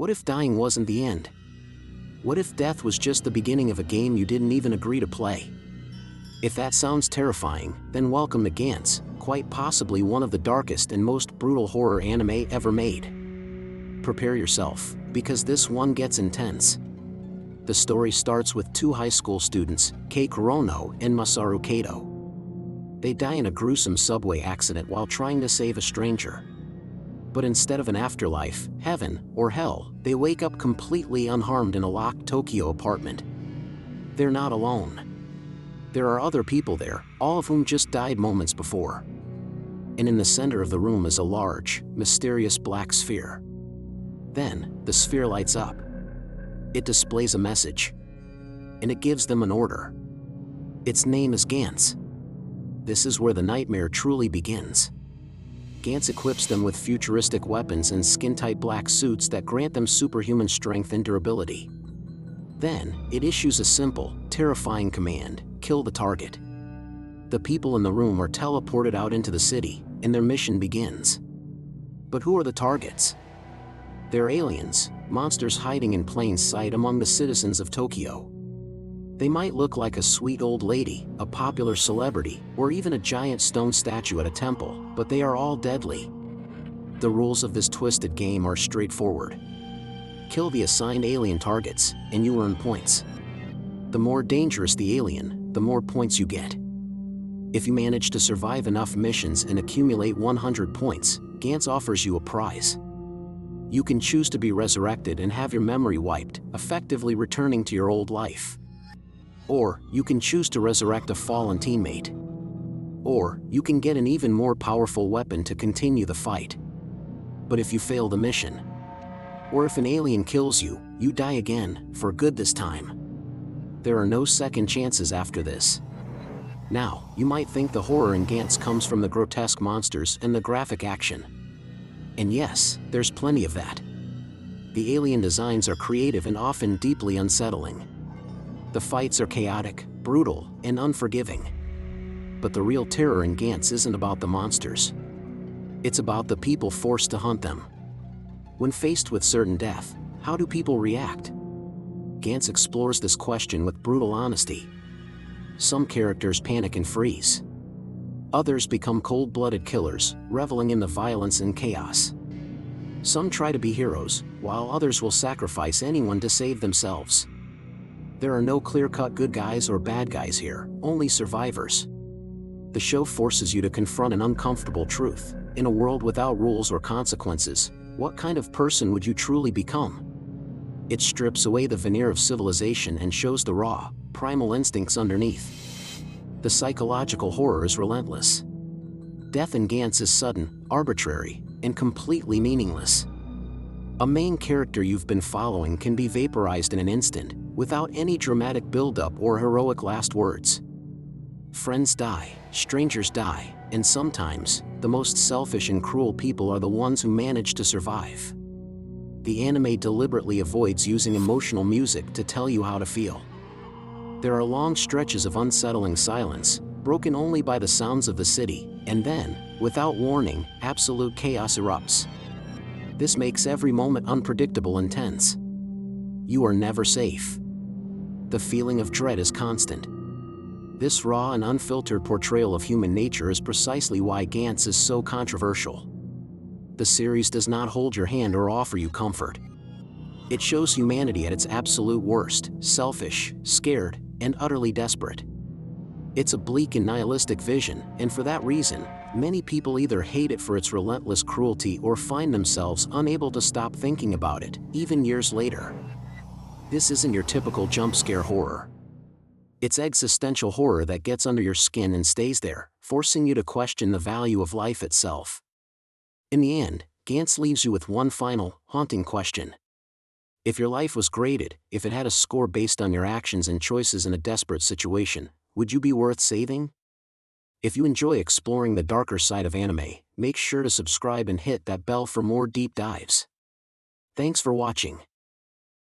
What if dying wasn't the end? What if death was just the beginning of a game you didn't even agree to play? If that sounds terrifying, then welcome to GANTZ, quite possibly one of the darkest and most brutal horror anime ever made. Prepare yourself, because this one gets intense. The story starts with two high school students, Kei Kurono and Masaru Kato. They die in a gruesome subway accident while trying to save a stranger. But instead of an afterlife, heaven, or hell, they wake up completely unharmed in a locked Tokyo apartment. They're not alone. There are other people there, all of whom just died moments before. And in the center of the room is a large, mysterious black sphere. Then, the sphere lights up. It displays a message. And it gives them an order. Its name is GANTZ. This is where the nightmare truly begins. GANTZ equips them with futuristic weapons and skin-tight black suits that grant them superhuman strength and durability. Then, it issues a simple, terrifying command: kill the target. The people in the room are teleported out into the city, and their mission begins. But who are the targets? They're aliens, monsters hiding in plain sight among the citizens of Tokyo. They might look like a sweet old lady, a popular celebrity, or even a giant stone statue at a temple, but they are all deadly. The rules of this twisted game are straightforward. Kill the assigned alien targets, and you earn points. The more dangerous the alien, the more points you get. If you manage to survive enough missions and accumulate 100 points, GANTZ offers you a prize. You can choose to be resurrected and have your memory wiped, effectively returning to your old life. Or, you can choose to resurrect a fallen teammate. Or, you can get an even more powerful weapon to continue the fight. But if you fail the mission, or if an alien kills you, you die again, for good this time. There are no second chances after this. Now, you might think the horror in GANTZ comes from the grotesque monsters and the graphic action. And yes, there's plenty of that. The alien designs are creative and often deeply unsettling. The fights are chaotic, brutal, and unforgiving. But the real terror in GANTZ isn't about the monsters. It's about the people forced to hunt them. When faced with certain death, how do people react? GANTZ explores this question with brutal honesty. Some characters panic and freeze. Others become cold-blooded killers, reveling in the violence and chaos. Some try to be heroes, while others will sacrifice anyone to save themselves. There are no clear-cut good guys or bad guys here, only survivors. The show forces you to confront an uncomfortable truth. In a world without rules or consequences, what kind of person would you truly become? It strips away the veneer of civilization and shows the raw, primal instincts underneath. The psychological horror is relentless. Death in GANTZ is sudden, arbitrary, and completely meaningless. A main character you've been following can be vaporized in an instant, without any dramatic build-up or heroic last words. Friends die, strangers die, and sometimes, the most selfish and cruel people are the ones who manage to survive. The anime deliberately avoids using emotional music to tell you how to feel. There are long stretches of unsettling silence, broken only by the sounds of the city, and then, without warning, absolute chaos erupts. This makes every moment unpredictable and tense. You are never safe. The feeling of dread is constant. This raw and unfiltered portrayal of human nature is precisely why GANTZ is so controversial. The series does not hold your hand or offer you comfort. It shows humanity at its absolute worst, selfish, scared, and utterly desperate. It's a bleak and nihilistic vision, and for that reason, many people either hate it for its relentless cruelty or find themselves unable to stop thinking about it, even years later. This isn't your typical jump scare horror. It's existential horror that gets under your skin and stays there, forcing you to question the value of life itself. In the end, GANTZ leaves you with one final, haunting question. If your life was graded, if it had a score based on your actions and choices in a desperate situation, would you be worth saving? If you enjoy exploring the darker side of anime, make sure to subscribe and hit that bell for more deep dives. Thanks for watching.